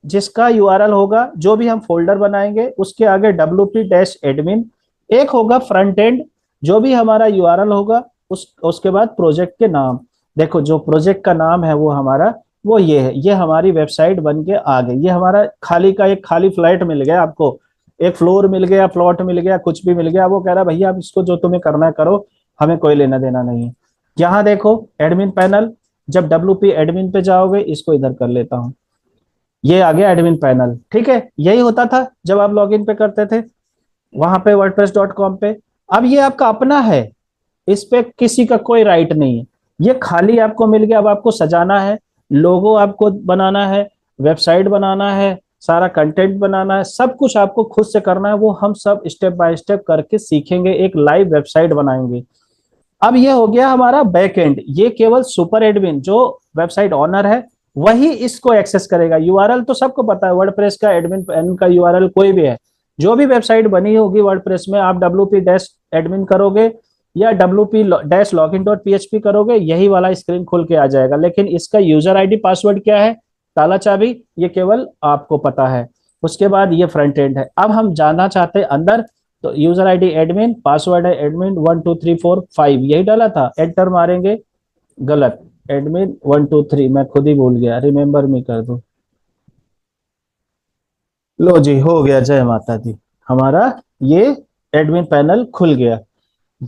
जिसका यूआरएल होगा जो भी हम फोल्डर बनाएंगे उसके आगे wp-admin। एक होगा फ्रंट एंड, जो भी हमारा यूआरएल होगा उसके बाद प्रोजेक्ट के नाम। देखो जो प्रोजेक्ट का नाम है वो हमारा, वो ये है। ये हमारी वेबसाइट बन के आ गई। ये हमारा खाली का एक खाली फ्लैट मिल गया आपको, एक फ्लोर मिल गया, प्लॉट मिल गया, कुछ भी मिल गया। वो कह रहा है भैया आप इसको जो तुम्हें करना है करो, हमें कोई लेना देना नहीं है। यहाँ देखो एडमिन पैनल, जब WP एडमिन पे जाओगे, इसको इधर कर लेता हूँ, ये आ गया एडमिन पैनल। ठीक है, यही होता था जब आप लॉगिन पे करते थे वहां पे wordpress.com पे। अब ये आपका अपना है, इस पे किसी का कोई राइट नहीं है। ये खाली आपको मिल गया। अब आपको सजाना है, लोगो आपको बनाना है, वेबसाइट बनाना है, सारा कंटेंट बनाना है, सब कुछ आपको खुद से करना है। वो हम सब स्टेप बाय स्टेप करके सीखेंगे, एक लाइव वेबसाइट बनाएंगे। अब ये हो गया हमारा बैक एंड। ये केवल सुपर एडमिन जो वेबसाइट ऑनर है वही इसको एक्सेस करेगा। यूआरएल तो सबको पता है, वर्डप्रेस का एडमिन का यूआरएल कोई भी है, जो भी वेबसाइट बनी होगी वर्डप्रेस में, आप wp-admin करोगे या wp-login.php करोगे, यही वाला स्क्रीन खुल के आ जाएगा। लेकिन इसका यूजर आईडी पासवर्ड क्या है, ताला चाबी, ये केवल आपको पता है। उसके बाद ये फ्रंट एंड है। अब हम जानना चाहते हैं अंदर, तो यूजर आईडी एडमिन, पासवर्ड है admin1234 5, यही डाला था। एंटर मारेंगे, गलत, admin123, मैं खुद ही भूल गया, रिमेम्बर मी कर दो। लो जी, हो गया, जय माता दी। हमारा ये एडमिन पैनल खुल गया।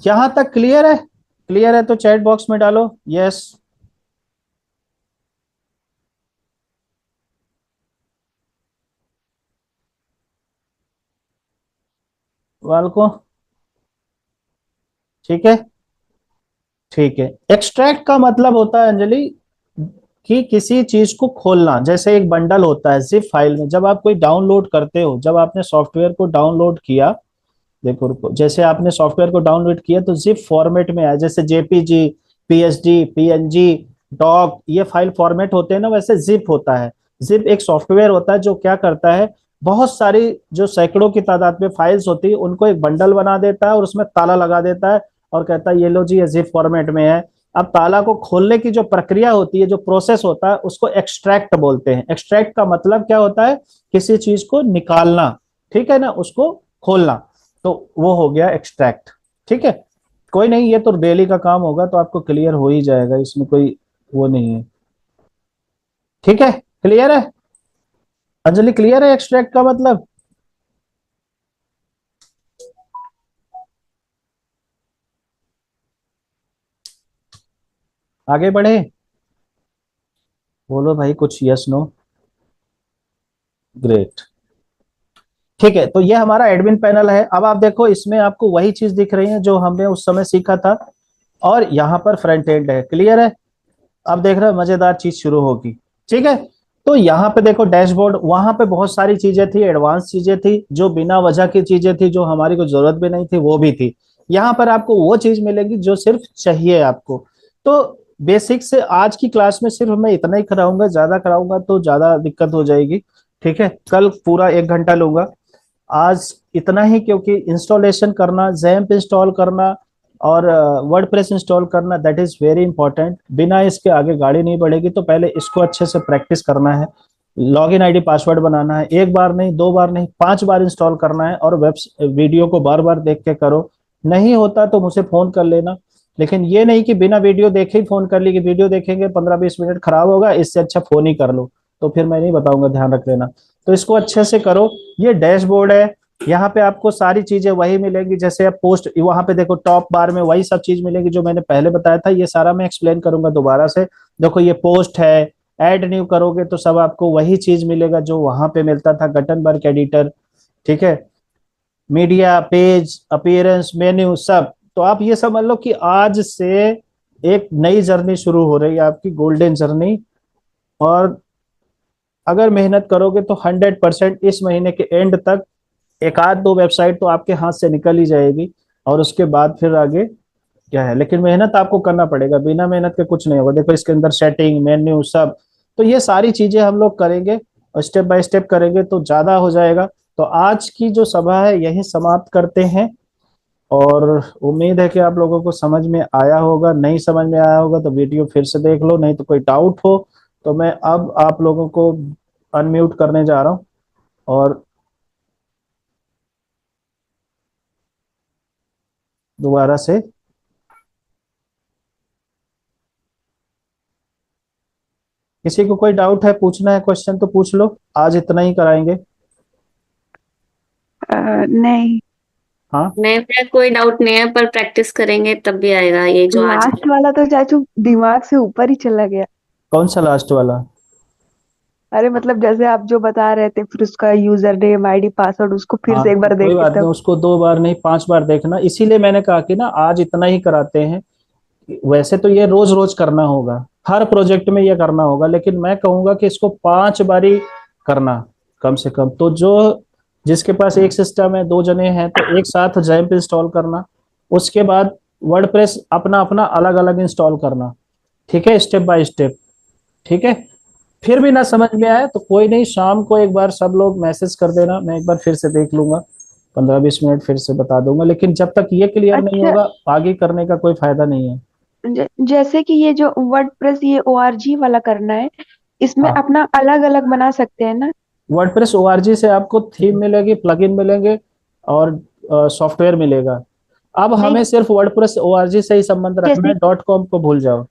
यहां तक क्लियर है? क्लियर है तो चैट बॉक्स में डालो यस। सवाल को। ठीक है। ठीक है, एक्सट्रैक्ट का मतलब होता है अंजलि कि किसी चीज को खोलना। जैसे एक बंडल होता है जिप फाइल में, जब आप कोई डाउनलोड करते हो, जब आपने सॉफ्टवेयर को डाउनलोड किया, देखो रुको, जैसे आपने सॉफ्टवेयर को डाउनलोड किया तो जिप फॉर्मेट में आया, जैसे जेपीजी, पीएसडी, पीएनजी, डॉक, ये फाइल फॉर्मेट होते हैं ना, वैसे जिप होता है। जिप एक सॉफ्टवेयर होता है जो क्या करता है, बहुत सारी जो सैकड़ों की तादाद में फाइल्स होती है उनको एक बंडल बना देता है और उसमें ताला लगा देता है और कहता है ये लो जी, ये जिप फॉर्मेट में है। अब ताला को खोलने की जो प्रक्रिया होती है, जो प्रोसेस होता है, उसको एक्सट्रैक्ट बोलते हैं। एक्सट्रैक्ट का मतलब क्या होता है, किसी चीज को निकालना, ठीक है ना, उसको खोलना। तो वो हो गया एक्सट्रैक्ट। ठीक है, कोई नहीं, ये तो डेली का काम होगा तो आपको क्लियर हो ही जाएगा, इसमें कोई वो नहीं है। ठीक है, क्लियर है अंजलि, क्लियर है एक्सट्रैक्ट का मतलब। आगे बढ़े, बोलो भाई कुछ, यस नो। ग्रेट। ठीक है, तो ये हमारा एडमिन पैनल है। अब आप देखो, इसमें आपको वही चीज दिख रही है जो हमने उस समय सीखा था, और यहाँ पर फ्रंट एंड है। क्लियर है, अब देख रहे हो मजेदार चीज शुरू होगी। ठीक है, तो यहाँ पे देखो डैशबोर्ड, वहां पे बहुत सारी चीजें थी, एडवांस चीजें थी, जो बिना वजह की चीजें थी, जो हमारी को जरूरत भी नहीं थी वो भी थी। यहाँ पर आपको वो चीज मिलेगी जो सिर्फ चाहिए आपको। तो बेसिक से आज की क्लास में सिर्फ मैं इतना ही कराऊंगा, ज्यादा कराऊंगा तो ज्यादा दिक्कत हो जाएगी। ठीक है, कल पूरा 1 घंटा लूंगा, आज इतना ही, क्योंकि इंस्टॉलेशन करना, जैम्प इंस्टॉल करना और वर्डप्रेस इंस्टॉल करना, दैट इज वेरी इंपॉर्टेंट। बिना इसके आगे गाड़ी नहीं बढ़ेगी, तो पहले इसको अच्छे से प्रैक्टिस करना है। लॉगिन आईडी पासवर्ड बनाना है, एक बार नहीं, 2 बार नहीं, 5 बार इंस्टॉल करना है, और वेब वीडियो को बार बार देख के करो। नहीं होता तो मुझे फोन कर लेना, लेकिन ये नहीं कि बिना वीडियो देखे ही फोन कर ली, कि वीडियो देखेंगे 15-20 मिनट खराब होगा, इससे अच्छा फोन ही कर लो, तो फिर मैं नहीं बताऊंगा, ध्यान रख लेना। तो इसको अच्छे से करो। ये डैशबोर्ड है, यहाँ पे आपको सारी चीजें वही मिलेंगी, जैसे आप पोस्ट, वहां पे देखो टॉप बार में वही सब चीज मिलेगी जो मैंने पहले बताया था। ये सारा मैं एक्सप्लेन करूंगा दोबारा से। देखो ये पोस्ट है, ऐड न्यू करोगे तो सब आपको वही चीज मिलेगा जो वहां पे मिलता था, गटनबर्ग एडिटर। ठीक है, मीडिया, पेज, अपीयरेंस, मेन्यू, सब। तो आप ये समझ लो कि आज से एक नई जर्नी शुरू हो रही है, आपकी गोल्डन जर्नी। और अगर मेहनत करोगे तो 100% इस महीने के एंड तक एक आध दो वेबसाइट तो आपके हाथ से निकल ही जाएगी। और उसके बाद फिर आगे क्या है, लेकिन मेहनत आपको करना पड़ेगा, बिना मेहनत के कुछ नहीं होगा। देखो इसके अंदर सेटिंग, मेन्यू, सब। तो ये सारी चीजें हम लोग करेंगे और स्टेप बाय स्टेप करेंगे तो ज्यादा हो जाएगा। तो आज की जो सभा है यही समाप्त करते हैं, और उम्मीद है कि आप लोगों को समझ में आया होगा। नहीं समझ में आया होगा तो वीडियो फिर से देख लो, नहीं तो कोई डाउट हो तो मैं अब आप लोगों को अनम्यूट करने जा रहा हूँ। और दोबारा से, किसी को कोई डाउट है, पूछना है, क्वेश्चन तो पूछ लो, आज इतना ही कराएंगे। नहीं। हाँ, नहीं मेरा कोई डाउट नहीं है, पर प्रैक्टिस करेंगे तब भी आएगा ये जो आज। लास्ट वाला तो चाचू दिमाग से ऊपर ही चला गया। कौन सा लास्ट वाला। अरे मतलब जैसे आप जो बता रहे थे, फिर उसका यूजर नेम, आईडी, पासवर्ड, उसको फिर हाँ से एक तो बार कोई देखे बात नहीं, तब। उसको 2 बार नहीं 5 बार देखना, इसीलिए मैंने कहा कि ना आज इतना ही कराते हैं। वैसे तो ये रोज रोज करना होगा, हर प्रोजेक्ट में ये करना होगा, लेकिन मैं कहूंगा कि इसको 5 बारी करना कम से कम। तो जो जिसके पास एक सिस्टम है, 2 जने हैं, तो एक साथ जैम्प इंस्टॉल करना, उसके बाद वर्डप्रेस अपना अपना अलग अलग इंस्टॉल करना। ठीक है, स्टेप बाय स्टेप। ठीक है, फिर भी ना समझ में आए तो कोई नहीं, शाम को एक बार सब लोग मैसेज कर देना, मैं एक बार फिर से देख लूंगा, 15-20 मिनट फिर से बता दूंगा। लेकिन जब तक ये क्लियर नहीं अच्छा, होगा आगे करने का कोई फायदा नहीं है। जैसे कि ये जो वर्डप्रेस, ये ओआरजी वाला करना है, इसमें हाँ, अपना अलग अलग बना सकते हैं ना? वर्डप्रेस ओआरजी से आपको थीम मिलेगी, प्लगइन मिलेंगे, और सॉफ्टवेयर मिलेगा। अब नहीं, हमें सिर्फ वर्डप्रेस ओआरजी से ही संबंध रखना जैसे है, डॉट कॉम को भूल जाओ।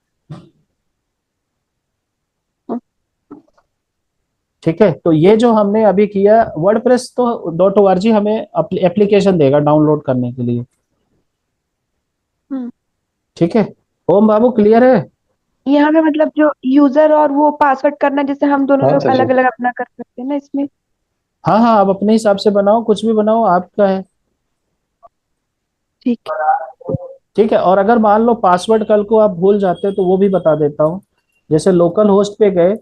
ठीक है, तो ये जो हमने अभी किया, वर्डप्रेस तो डॉट ओआरजी हमें एप्लीकेशन देगा डाउनलोड करने के लिए। हम्म, ठीक है, ओम बाबू क्लियर है। यहाँ पे मतलब जो यूजर और वो पासवर्ड करना, जैसे हम दोनों हाँ लोग चाचा। अलग अलग अपना कर सकते हैं ना इसमें? हाँ हाँ, आप अपने हिसाब से बनाओ, कुछ भी बनाओ, आपका है। ठीक है। ठीक है। और अगर मान लो पासवर्ड कल को आप भूल जाते हो तो वो भी बता देता हूँ। जैसे लोकल होस्ट पे गए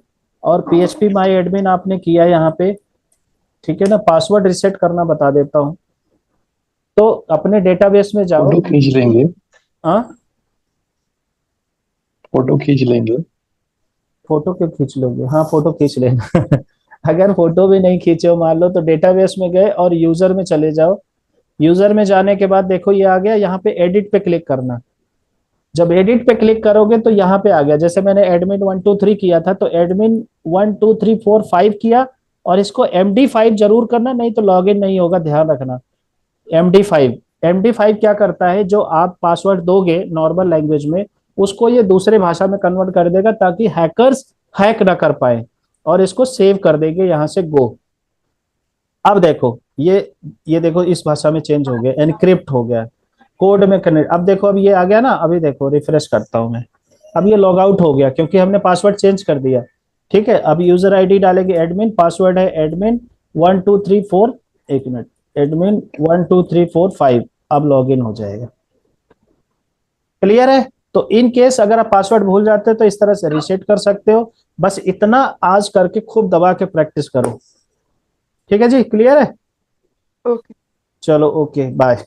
और PHP माई एडमिन आपने किया यहाँ पे, ठीक है ना, पासवर्ड रिसेट करना बता देता हूँ। तो अपने डेटाबेस में जाओ। फोटो खींच लेंगे, हाँ, फोटो खींच लेंगे। फोटो क्यों खींच लोगे, हाँ फोटो खींच लेना। अगर फोटो भी नहीं खींचे हो मान लो, तो डेटाबेस में गए और यूजर में चले जाओ। यूजर में जाने के बाद देखो ये आ गया, यहाँ पे एडिट पे क्लिक करना। जब एडिट पे क्लिक करोगे तो यहाँ पे आ गया, जैसे मैंने एडमिन 1 2 3 किया था, तो एडमिन 1 2 3 4 5 किया। और इसको MD5 जरूर करना, नहीं तो लॉगिन नहीं होगा, ध्यान रखना। MD5 क्या करता है, जो आप पासवर्ड दोगे नॉर्मल लैंग्वेज में, उसको ये दूसरे भाषा में कन्वर्ट कर देगा ताकि हैकर्स हैक ना कर पाए, और इसको सेव कर देंगे यहाँ से गो। अब देखो ये देखो इस भाषा में चेंज हो गया, एनक्रिप्ट हो गया, कोड में कनेक्ट। अब देखो अब ये आ गया ना, अभी देखो रिफ्रेश करता हूं मैं। अब ये लॉग आउट हो गया क्योंकि हमने पासवर्ड चेंज कर दिया। ठीक है, अब यूजर आईडी डालेंगे एडमिन, पासवर्ड है एडमिन 1 2 3 4, एक मिनट, एडमिन 1 2 3 4 5। अब लॉग इन हो जाएगा। क्लियर है? तो इन केस अगर आप पासवर्ड भूल जाते हो तो इस तरह से रीसेट कर सकते हो। बस इतना आज करके खूब दबा के प्रैक्टिस करो। ठीक है जी, क्लियर है? ओके। चलो ओके, बाय।